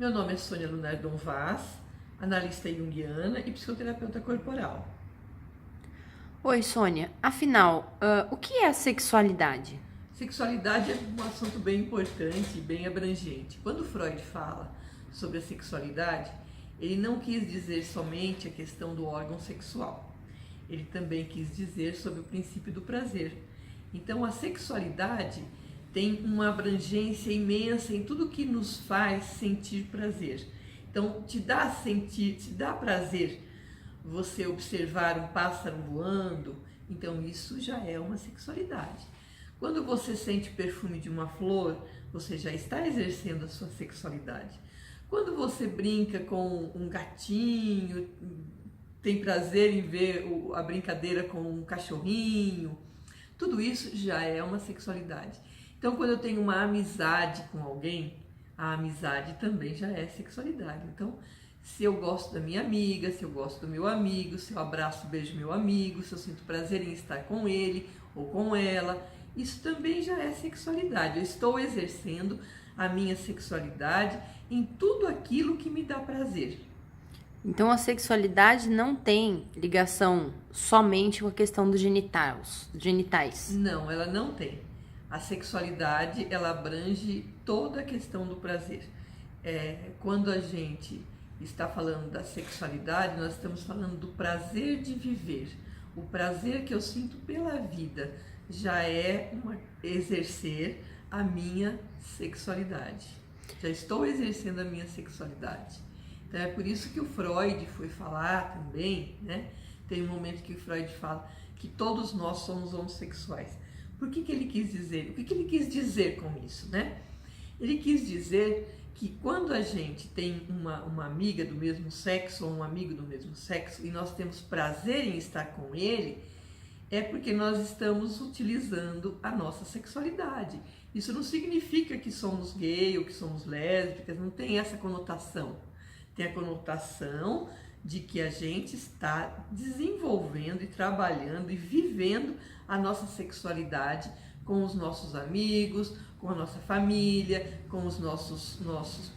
Meu nome é Sônia Lunardon Vaz, analista junguiana e psicoterapeuta corporal. Oi, Sônia. Afinal, o que é a sexualidade? Sexualidade é um assunto bem importante e bem abrangente. Quando Freud fala sobre a sexualidade, ele não quis dizer somente a questão do órgão sexual. Ele também quis dizer sobre o princípio do prazer. Então, a sexualidade tem uma abrangência imensa em tudo que nos faz sentir prazer. Então, te dá prazer você observar um pássaro voando, então isso já é uma sexualidade. Quando você sente o perfume de uma flor, você já está exercendo a sua sexualidade. Quando você brinca com um gatinho, tem prazer em ver a brincadeira com um cachorrinho, tudo isso já é uma sexualidade. Então, quando eu tenho uma amizade com alguém, a amizade também já é sexualidade. Então, se eu gosto da minha amiga, se eu gosto do meu amigo, se eu abraço e beijo meu amigo, se eu sinto prazer em estar com ele ou com ela, isso também já é sexualidade. Eu estou exercendo a minha sexualidade em tudo aquilo que me dá prazer. Então, a sexualidade não tem ligação somente com a questão dos genitais. Não, ela não tem. A sexualidade, ela abrange toda a questão do prazer. Quando a gente está falando da sexualidade, nós estamos falando do prazer de viver. O prazer que eu sinto pela vida já é exercer a minha sexualidade. Já estou exercendo a minha sexualidade. Então é por isso que o Freud foi falar também, né? Tem um momento que o Freud fala que todos nós somos homossexuais. Por que ele quis dizer? O que ele quis dizer com isso, né? Ele quis dizer que quando a gente tem uma amiga do mesmo sexo ou um amigo do mesmo sexo e nós temos prazer em estar com ele, é porque nós estamos utilizando a nossa sexualidade. Isso não significa que somos gay ou que somos lésbicas, não tem essa conotação. Tem a conotação de que a gente está desenvolvendo e trabalhando e vivendo a nossa sexualidade com os nossos amigos, com a nossa família, com os nossos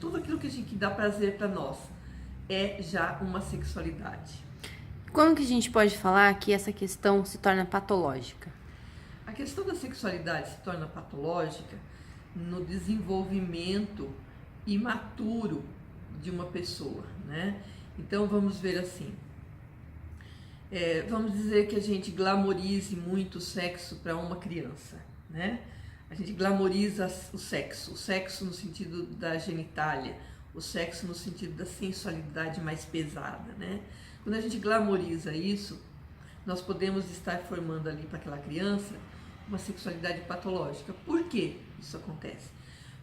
tudo aquilo que dá prazer para nós é já uma sexualidade. Quando que a gente pode falar que essa questão se torna patológica? A questão da sexualidade se torna patológica no desenvolvimento imaturo de uma pessoa, né? Então vamos ver assim, vamos dizer que a gente glamorize muito o sexo para uma criança, né? A gente glamoriza o sexo no sentido da genitália, o sexo no sentido da sensualidade mais pesada, né? Quando a gente glamoriza isso, nós podemos estar formando ali para aquela criança uma sexualidade patológica. Por que isso acontece?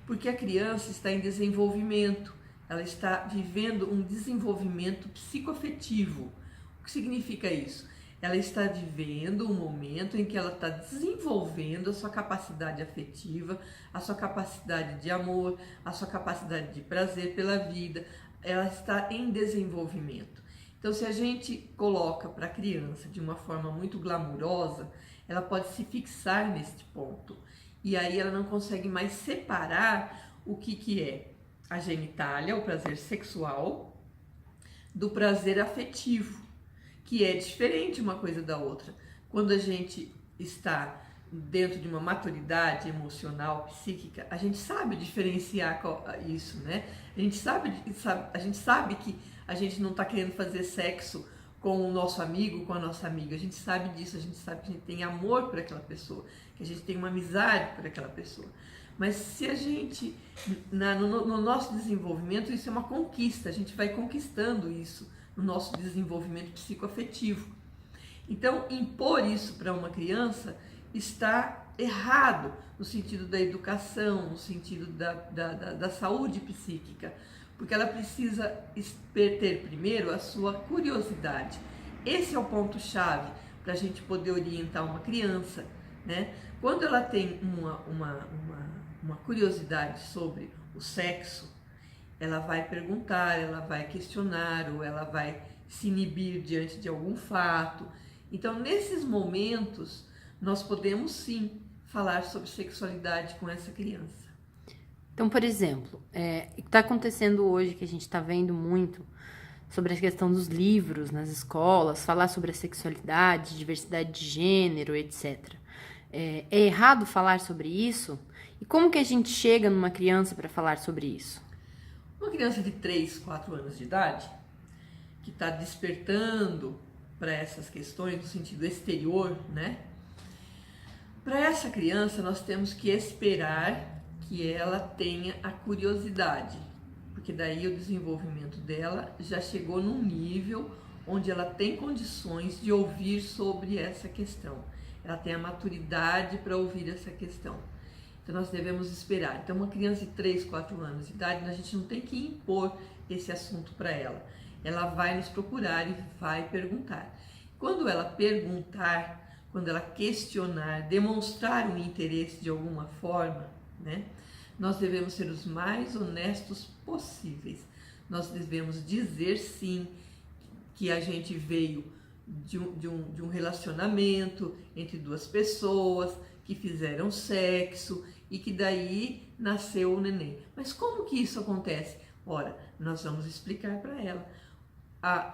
Porque a criança está em desenvolvimento, ela está vivendo um desenvolvimento psicoafetivo. O que significa isso? Ela está vivendo um momento em que ela está desenvolvendo a sua capacidade afetiva, a sua capacidade de amor, a sua capacidade de prazer pela vida. Ela está em desenvolvimento. Então, se a gente coloca para a criança de uma forma muito glamurosa, ela pode se fixar neste ponto. E aí ela não consegue mais separar o que é a genitália, o prazer sexual, do prazer afetivo, que é diferente uma coisa da outra. Quando a gente está dentro de uma maturidade emocional, psíquica, a gente sabe diferenciar isso, né? A gente sabe que a gente não está querendo fazer sexo com o nosso amigo, com a nossa amiga. A gente sabe disso, a gente sabe que a gente tem amor por aquela pessoa, que a gente tem uma amizade por aquela pessoa. Mas se a gente, no nosso desenvolvimento, isso é uma conquista, a gente vai conquistando isso no nosso desenvolvimento psicoafetivo. Então, impor isso para uma criança está errado no sentido da educação, no sentido da saúde psíquica, porque ela precisa ter primeiro a sua curiosidade. Esse é o ponto-chave para a gente poder orientar uma criança, né? Quando ela tem uma curiosidade sobre o sexo, ela vai perguntar, ela vai questionar ou ela vai se inibir diante de algum fato. Então, nesses momentos, nós podemos sim falar sobre sexualidade com essa criança. Então, por exemplo, o que está acontecendo hoje, que a gente está vendo muito sobre a questão dos livros nas escolas, falar sobre a sexualidade, diversidade de gênero, etc. É errado falar sobre isso? E como que a gente chega numa criança para falar sobre isso? Uma criança de 3, 4 anos de idade, que está despertando para essas questões no sentido exterior, né? Para essa criança, nós temos que esperar que ela tenha a curiosidade, porque daí o desenvolvimento dela já chegou num nível onde ela tem condições de ouvir sobre essa questão. Ela tem a maturidade para ouvir essa questão. Então nós devemos esperar. Então uma criança de 3, 4 anos de idade, a gente não tem que impor esse assunto para ela. Ela vai nos procurar e vai perguntar. Quando ela perguntar, quando ela questionar, demonstrar um interesse de alguma forma, né? Nós devemos ser os mais honestos possíveis. Nós devemos dizer sim que a gente veio de um relacionamento entre duas pessoas que fizeram sexo e que daí nasceu o neném. Mas como que isso acontece? Ora, nós vamos explicar para ela.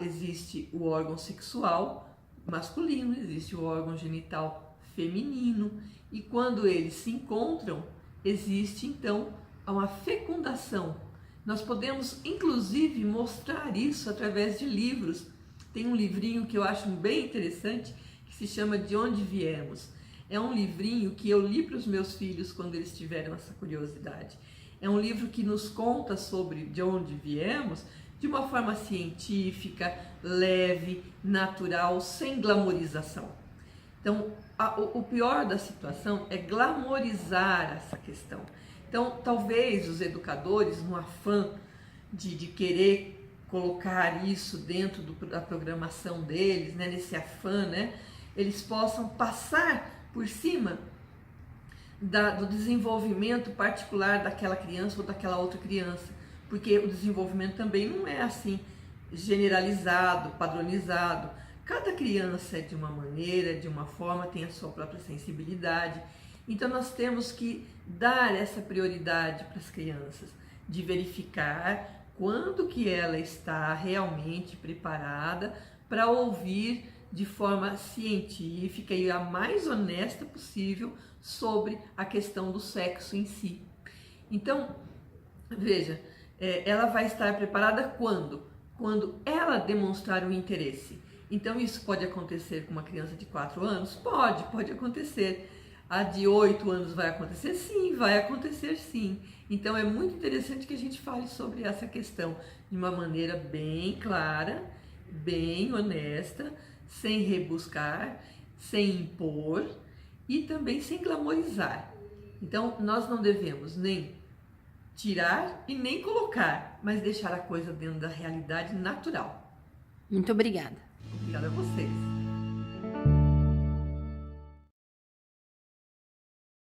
Existe o órgão sexual masculino, existe o órgão genital feminino, e quando eles se encontram, existe então uma fecundação. Nós podemos inclusive mostrar isso através de livros. Tem um livrinho que eu acho bem interessante que se chama De Onde Viemos. É um livrinho que eu li para os meus filhos quando eles tiveram essa curiosidade. É um livro que nos conta sobre de onde viemos de uma forma científica, leve, natural, sem glamorização. Então, o pior da situação é glamorizar essa questão. Então, talvez os educadores, no afã de querer colocar isso dentro da programação deles, né, nesse afã, né, eles possam passar por cima do desenvolvimento particular daquela criança ou daquela outra criança, porque o desenvolvimento também não é assim generalizado, padronizado. Cada criança é de uma maneira, de uma forma, tem a sua própria sensibilidade. Então nós temos que dar essa prioridade para as crianças, de verificar quando que ela está realmente preparada para ouvir de forma científica e a mais honesta possível sobre a questão do sexo em si. Então, veja, ela vai estar preparada quando? Quando ela demonstrar o interesse. Então, isso pode acontecer com uma criança de 4 anos? Pode acontecer. A de 8 anos vai acontecer? Sim, vai acontecer sim. Então, é muito interessante que a gente fale sobre essa questão de uma maneira bem clara, bem honesta, sem rebuscar, sem impor e também sem glamorizar. Então, nós não devemos nem tirar e nem colocar, mas deixar a coisa dentro da realidade natural. Muito obrigada. Obrigada a vocês.